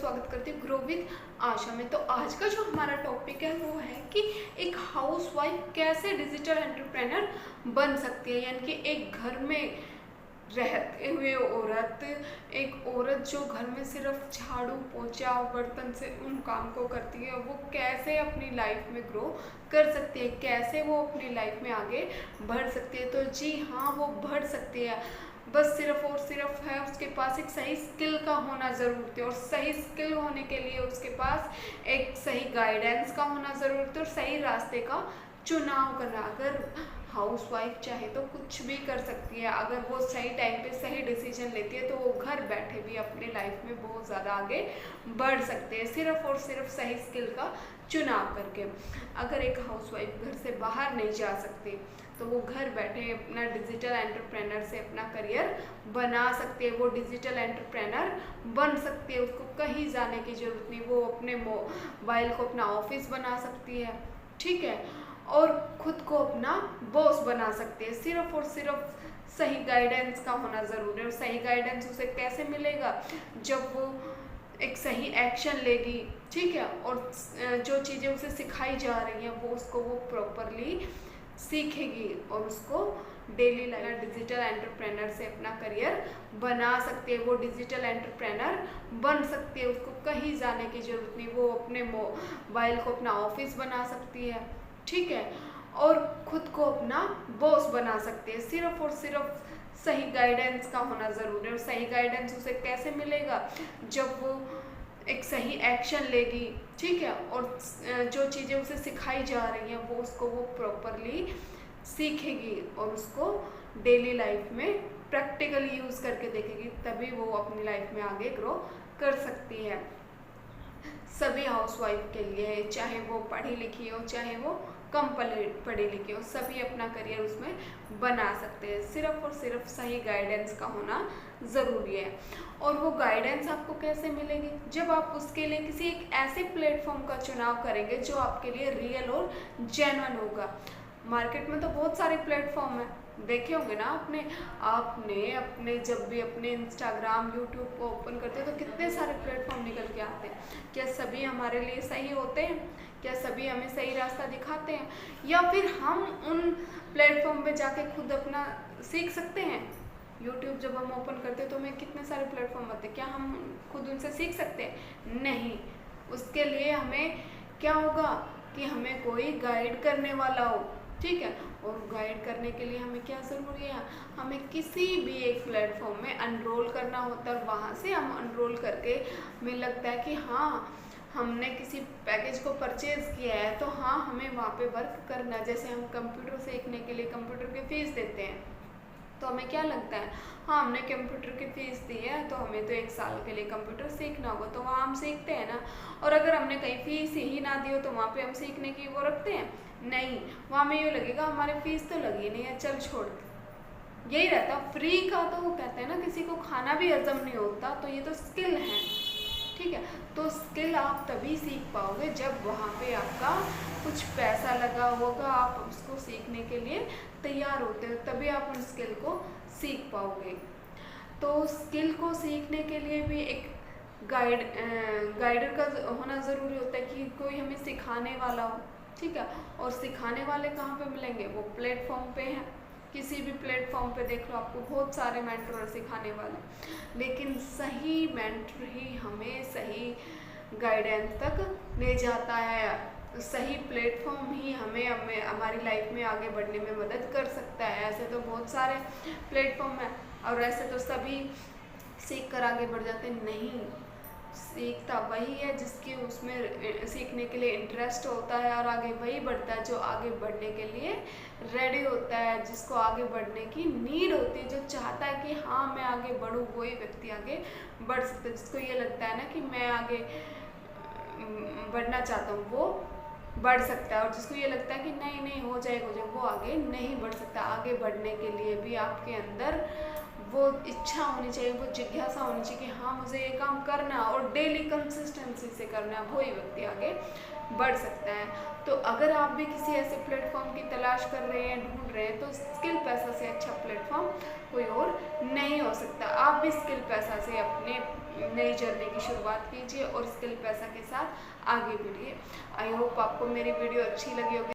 स्वागत करती हूँ ग्रो विद आशा में। तो आज का जो हमारा टॉपिक है वो है कि एक हाउसवाइफ कैसे डिजिटल एंटरप्रेनर बन सकती है, यानी कि एक घर में रहते हुए औरत, एक औरत जो घर में सिर्फ झाड़ू पोछा बर्तन से उन काम को करती है, वो कैसे अपनी लाइफ में ग्रो कर सकती है, कैसे वो अपनी लाइफ में आगे बढ़ सकती है। तो जी हाँ, वो बढ़ सकती है, बस सिर्फ और सिर्फ है उसके पास एक सही स्किल का होना ज़रूरत है, और सही स्किल होने के लिए उसके पास एक सही गाइडेंस का होना ज़रूरत है और सही रास्ते का चुनाव करना। अगर हाउसवाइफ चाहे तो कुछ भी कर सकती है, अगर वो सही टाइम पे सही डिसीजन लेती है तो वो घर बैठे भी अपने लाइफ में बहुत ज़्यादा आगे बढ़ सकते हैं, सिर्फ और सिर्फ सही स्किल का चुनाव करके। अगर एक हाउसवाइफ घर से बाहर नहीं जा सकती तो वो घर बैठे अपना डिजिटल एंटरप्रेनर से अपना करियर बना सकती है, वो डिजिटल एंटरप्रेनर बन सकती है। उसको कहीं जाने की ज़रूरत नहीं, वो अपने मोबाइल को अपना ऑफिस बना सकती है, ठीक है, और खुद को अपना बॉस बना सकती है। सिर्फ और सिर्फ सही गाइडेंस का होना ज़रूरी है, और सही गाइडेंस उसे कैसे मिलेगा, जब वो एक सही एक्शन लेगी, ठीक है, और जो चीज़ें उसे सिखाई जा रही हैं वो उसको वो प्रॉपरली सीखेगी और उसको डेली लाइफ डिजिटल एंटरप्रेनर से अपना करियर बना सकती है। वो डिजिटल एंटरप्रेनर बन सकती है, उसको कहीं जाने की ज़रूरत नहीं, वो अपने मोबाइल को अपना ऑफिस बना सकती है, ठीक है, और खुद को अपना बॉस बना सकती है। सिर्फ और सिर्फ सही गाइडेंस का होना ज़रूरी है, और सही गाइडेंस उसे कैसे मिलेगा, जब वो एक सही एक्शन लेगी, ठीक है, और जो चीज़ें उसे सिखाई जा रही हैं वो उसको वो प्रॉपरली सीखेगी और उसको डेली लाइफ में प्रैक्टिकली यूज़ करके देखेगी, तभी वो अपनी लाइफ में आगे ग्रो कर सकती है। सभी हाउसवाइफ के लिए, चाहे वो पढ़ी लिखी हो चाहे वो कम पढ़ी लिखी हो, सभी अपना करियर उसमें बना सकते हैं। सिर्फ और सिर्फ सही गाइडेंस का होना ज़रूरी है। और वो गाइडेंस आपको कैसे मिलेगी, जब आप उसके लिए किसी एक ऐसे प्लेटफॉर्म का चुनाव करेंगे जो आपके लिए रियल और जेन्युइन होगा। मार्केट में तो बहुत सारे प्लेटफॉर्म हैं, देखे होंगे ना आपने अपने जब भी अपने इंस्टाग्राम यूट्यूब को ओपन करते हैं तो कितने सारे प्लेटफॉर्म निकल के आते हैं। क्या सभी हमारे लिए सही होते हैं? क्या सभी हमें सही रास्ता दिखाते हैं? या फिर हम उन प्लेटफॉर्म पे जाके खुद अपना सीख सकते हैं? यूट्यूब जब हम ओपन करते हैं तो हमें कितने सारे प्लेटफॉर्म आते हैं, क्या हम खुद उनसे सीख सकते हैं? नहीं। उसके लिए हमें क्या होगा कि हमें कोई गाइड करने वाला हो, ठीक है, और गाइड करने के लिए हमें क्या ज़रूरी है, हमें किसी भी एक प्लेटफॉर्म में एनरोल करना होता है, और वहाँ से हम एनरोल करके हमें लगता है कि हाँ हमने किसी पैकेज को परचेज़ किया है तो हाँ हमें वहाँ पे वर्क करना है। जैसे हम कंप्यूटर सीखने के लिए कंप्यूटर की फ़ीस देते हैं तो हमें क्या लगता है, हाँ हमने कंप्यूटर की फ़ीस दी है तो हमें तो 1 साल के लिए कंप्यूटर सीखना होगा, तो वहाँ हम सीखते हैं ना। और अगर हमने कहीं फ़ीस ही ना दी हो तो वहाँ पे हम सीखने की वो रखते हैं? नहीं, वहाँ में ये लगेगा हमारी फ़ीस तो लगी नहीं है, चल छोड़। यही रहता फ्री का, तो वो कहते हैं ना किसी को खाना भी हजम नहीं होता, तो ये तो स्किल है, ठीक है। तो स्किल आप तभी सीख पाओगे जब वहाँ पे आपका कुछ पैसा लगा होगा, आप उसको सीखने के लिए तैयार होते हो, तभी आप उन स्किल को सीख पाओगे। तो स्किल को सीखने के लिए भी एक गाइडर का होना ज़रूरी होता है कि कोई हमें सिखाने वाला हो, ठीक है। और सिखाने वाले कहाँ पे मिलेंगे, वो प्लेटफॉर्म पे हैं। किसी भी प्लेटफॉर्म पे देख लो, आपको बहुत सारे मेंटर सिखाने वाले, लेकिन सही मेंटर ही हमें सही गाइडेंस तक ले जाता है। सही प्लेटफॉर्म ही हमें हमारी लाइफ में आगे बढ़ने में मदद कर सकता है। ऐसे तो बहुत सारे प्लेटफॉर्म हैं, और ऐसे तो सभी सीख कर आगे बढ़ जाते नहीं। सीखता वही है जिसकी उसमें सीखने के लिए इंटरेस्ट होता है, और आगे वही बढ़ता है जो आगे बढ़ने के लिए रेडी होता है, जिसको आगे बढ़ने की नीड होती है, जो चाहता है कि हाँ मैं आगे बढ़ूँ, वही व्यक्ति आगे बढ़ सकता है। जिसको ये लगता है ना कि मैं आगे बढ़ना चाहता हूँ वो बढ़ सकता है, और जिसको ये लगता है कि नहीं नहीं हो जाएगा वो आगे नहीं बढ़ सकता। आगे बढ़ने के लिए भी आपके अंदर वो इच्छा होनी चाहिए, वो जिज्ञासा होनी चाहिए कि हाँ मुझे ये काम करना है और डेली कंसिस्टेंसी से करना है, वही व्यक्ति आगे बढ़ सकता है। तो अगर आप भी किसी ऐसे प्लेटफॉर्म की तलाश कर रहे हैं, ढूंढ रहे हैं, तो स्किल पैसा से अच्छा प्लेटफॉर्म कोई और नहीं हो सकता। आप भी स्किल पैसा से अपने नई जर्नी की शुरुआत कीजिए और स्किल पैसा के साथ आगे बढ़िए। आई होप आपको मेरी वीडियो अच्छी लगी होगी।